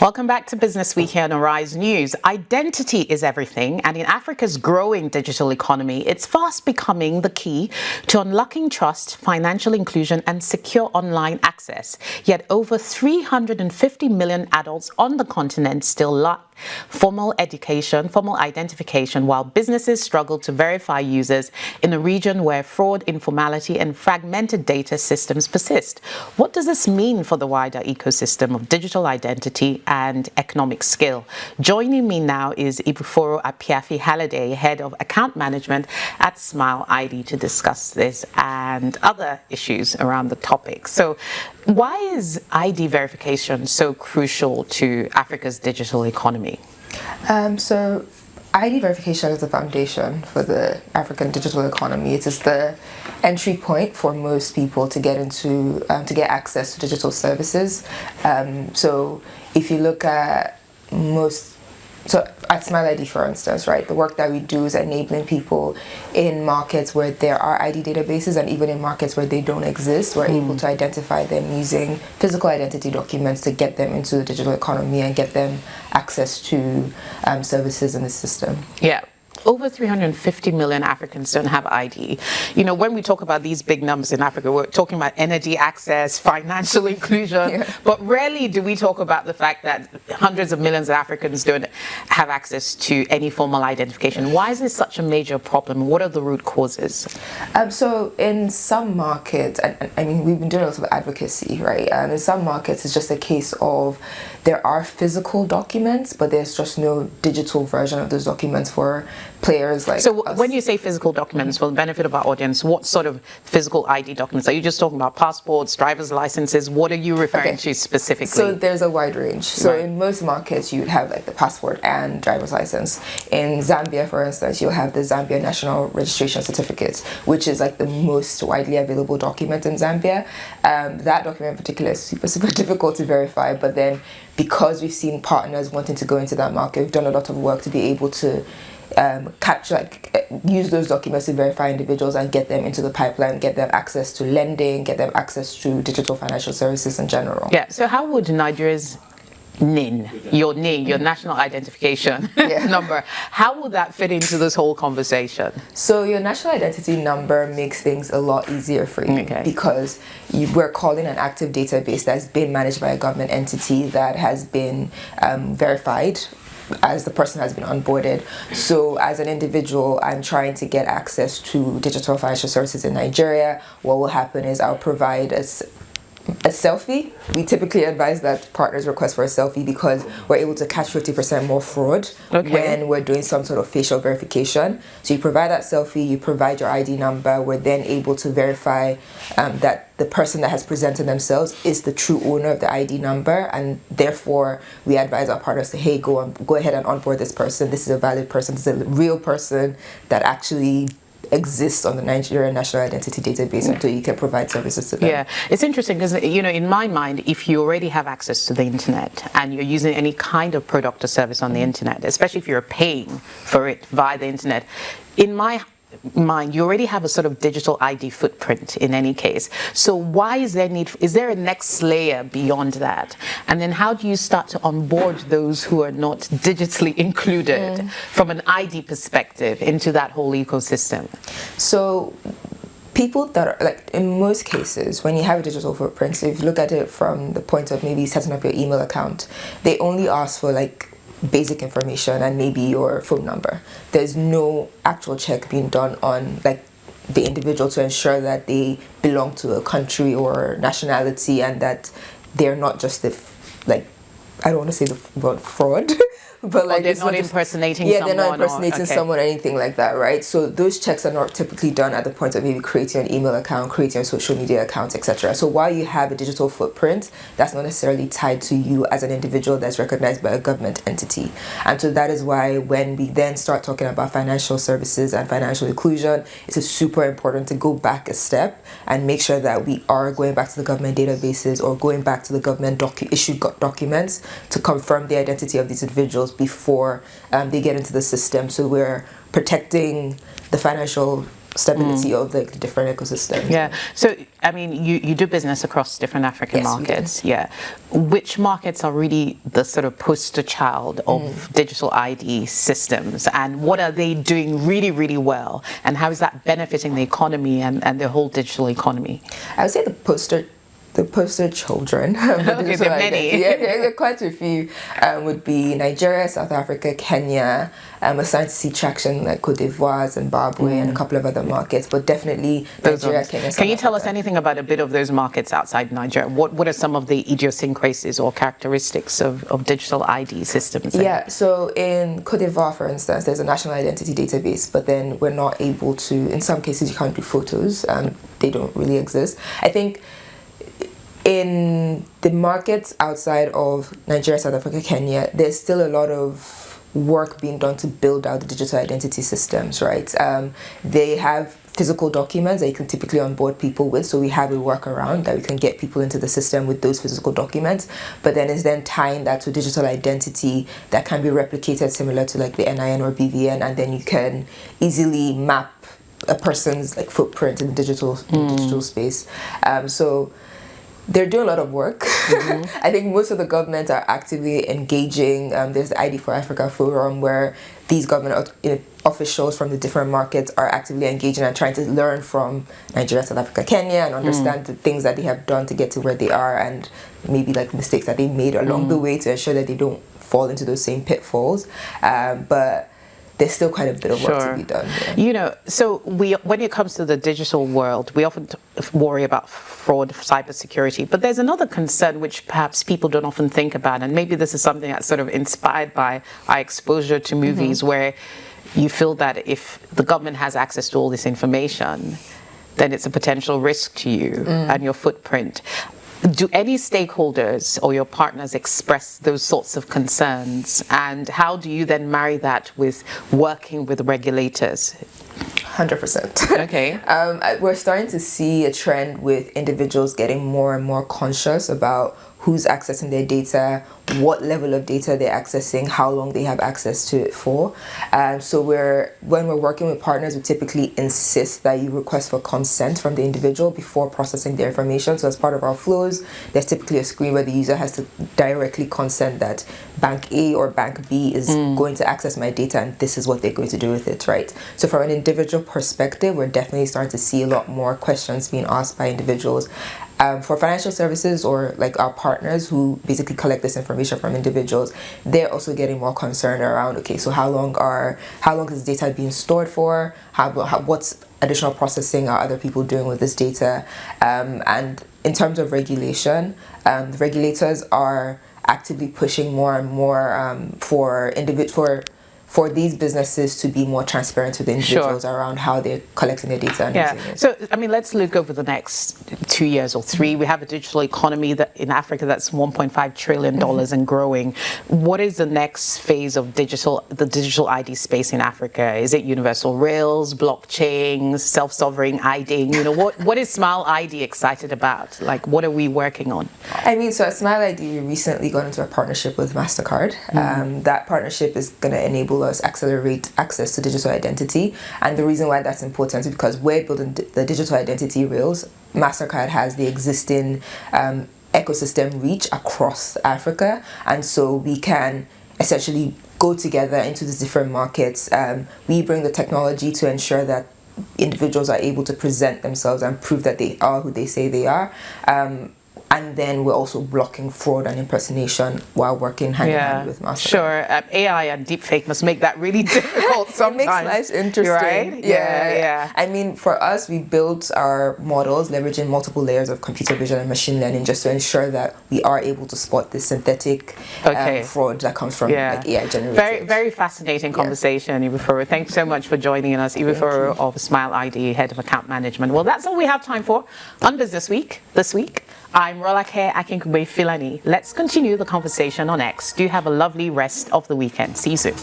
Welcome back to Business Week here on Arise News. Identity is everything, and in Africa's growing digital economy, it's fast becoming the key to unlocking trust, financial inclusion, and secure online access. Yet over 350 million adults on the continent still lack formal education, formal identification, while businesses struggle to verify users in a region where fraud, informality, and fragmented data systems persist. What does this mean for the wider ecosystem of digital identity and economic scale? Joining me now is Ibifuro Apiafi-Halliday, Head of Account Management at Smile ID, to discuss this and other issues around the topic. So why is ID verification so crucial to Africa's digital economy? So ID verification is the foundation for the African digital economy. It is the entry point for most people to get into to get access to digital services. So if you look at at Smile ID, for instance, right, the work that we do is enabling people in markets where there are ID databases, and even in markets where they don't exist, we're able to identify them using physical identity documents to get them into the digital economy and get them access to services in the system. Yeah. Over 350 million Africans don't have ID. You know, when we talk about these big numbers in Africa, we're talking about energy access, financial inclusion, but rarely do we talk about the fact that hundreds of millions of Africans don't have access to any formal identification. Why is this such a major problem? What are the root causes? So in some markets, I mean, we've been doing a lot of advocacy, right? In some markets, it's just a case of there are physical documents, but there's just no digital version of those documents for players like So us. When you say physical documents, for the benefit of our audience, what sort of physical ID documents? Are you just talking about passports, driver's licenses? What are you referring to specifically? So there's a wide range. So in most markets, you'd have like the passport and driver's license. In Zambia, for instance, you'll have the Zambia National Registration Certificate, which is like the most widely available document in Zambia. That document in particular is super difficult to verify, but then because we've seen partners wanting to go into that market, we've done a lot of work to be able to use those documents to verify individuals and get them into the pipeline, get them access to lending, get them access to digital financial services in general. Yeah, so how would Nigeria's NIN, your national identification number, how would that fit into this whole conversation? So your national identity number makes things a lot easier for you because we're calling an active database that's been managed by a government entity that has been verified as the person has been onboarded. So as an individual, I'm trying to get access to digital financial services in Nigeria. What will happen is I'll provide a selfie. We typically advise that partners request for a selfie because we're able to catch 50% more fraud when we're doing some sort of facial verification. So you provide that selfie, you provide your ID number, we're then able to verify that the person that has presented themselves is the true owner of the ID number, and therefore we advise our partners to, hey, go ahead and onboard this person. This is a valid person. This is a real person that actually exists on the Nigerian National Identity Database until you can provide services to them. Yeah, it's interesting because, you know, in my mind, if you already have access to the internet and you're using any kind of product or service on the internet, especially if you're paying for it via the internet, in my mind, you already have a sort of digital ID footprint in any case. So why is there a next layer beyond that? And then how do you start to onboard those who are not digitally included from an ID perspective into that whole ecosystem? So people that are, like, in most cases, when you have a digital footprint, so if you look at it from the point of maybe setting up your email account, they only ask for like basic information and maybe your phone number. There's no actual check being done on like the individual to ensure that they belong to a country or nationality and that they're not just I don't want to say the word fraud, but like they're not impersonating someone. Yeah, they're not impersonating someone or anything like that, right? So those checks are not typically done at the point of maybe creating an email account, creating a social media account, etc. So while you have a digital footprint, that's not necessarily tied to you as an individual that's recognized by a government entity. And so that is why when we then start talking about financial services and financial inclusion, it's super important to go back a step and make sure that we are going back to the government databases or going back to the government issued documents to confirm the identity of these individuals before they get into the system. So we're protecting the financial stability of the different ecosystems. Yeah. So, I mean, you do business across different African markets. Yeah. Which markets are really the sort of poster child of digital ID systems, and what are they doing really, really well? And how is that benefiting the economy and the whole digital economy? I would say the poster children. Okay, there are many. Yeah, there are quite a few. Would be Nigeria, South Africa, Kenya. We're starting to see traction like Cote d'Ivoire, Zimbabwe, and a couple of other markets, but definitely Nigeria, Kenya, South Can you tell Africa. us anything about a bit of those markets outside Nigeria? What are some of the idiosyncrasies or characteristics of digital ID systems there? Yeah, so in Cote d'Ivoire, for instance, there's a national identity database, but then we're not able to, in some cases, you can't do photos. They don't really exist. I think in the markets outside of Nigeria, South Africa, Kenya, there's still a lot of work being done to build out the digital identity systems, right? They have physical documents that you can typically onboard people with, so we have a workaround that we can get people into the system with those physical documents, but then it's then tying that to digital identity that can be replicated similar to like the NIN or BVN, and then you can easily map a person's like footprint in the digital space. So they're doing a lot of work. I think most of the governments are actively engaging. There's the ID for Africa Forum where these government officials from the different markets are actively engaging and trying to learn from Nigeria, South Africa, Kenya, and understand the things that they have done to get to where they are, and maybe like mistakes that they made along the way to ensure that they don't fall into those same pitfalls. But there's still quite a bit of work to be done. Yeah. You know, so when it comes to the digital world, we often worry about fraud, cybersecurity, but there's another concern which perhaps people don't often think about, and maybe this is something that's sort of inspired by our exposure to movies, where you feel that if the government has access to all this information, then it's a potential risk to you and your footprint. Do any stakeholders or your partners express those sorts of concerns? And how do you then marry that with working with regulators? 100%. Okay. We're starting to see a trend with individuals getting more and more conscious about who's accessing their data, what level of data they're accessing, how long they have access to it for. So when we're working with partners, we typically insist that you request for consent from the individual before processing their information. So as part of our flows, there's typically a screen where the user has to directly consent that Bank A or Bank B is going to access my data and this is what they're going to do with it, right? So from an individual perspective, we're definitely starting to see a lot more questions being asked by individuals. For financial services or like our partners who basically collect this information from individuals, they're also getting more concerned around, okay, so how long is data being stored for? What's additional processing are other people doing with this data? And in terms of regulation, the regulators are actively pushing more and more for these businesses to be more transparent with the individuals around how they're collecting their data and using it. So, I mean, let's look over the next 2 years or 3. We have a digital economy that in Africa that's $1.5 trillion and growing. What is the next phase of the digital ID space in Africa? Is it universal rails, blockchain, self-sovereign ID? You know, what is Smile ID excited about? Like, what are we working on? I mean, so at Smile ID, we recently got into a partnership with MasterCard. That partnership is going to enable us accelerate access to digital identity, and the reason why that's important is because we're building the digital identity rails. MasterCard has the existing ecosystem reach across Africa, and so we can essentially go together into the different markets. We bring the technology to ensure that individuals are able to present themselves and prove that they are who they say they are. And then we're also blocking fraud and impersonation while working hand in hand with MasterCard. Sure. AI and deepfake must make that really difficult sometimes. It makes life interesting. Right? Yeah. I mean, for us, we built our models leveraging multiple layers of computer vision and machine learning just to ensure that we are able to spot the synthetic fraud that comes from like AI generated. Very, very fascinating conversation, Ibifuro. Thanks so much for joining us. Ibifuro of Smile ID, Head of Account Management. Well, that's all we have time for on Business Week this week. I'm Rolake Akinkugbe Filani. Let's continue the conversation on X. Do have a lovely rest of the weekend. See you soon.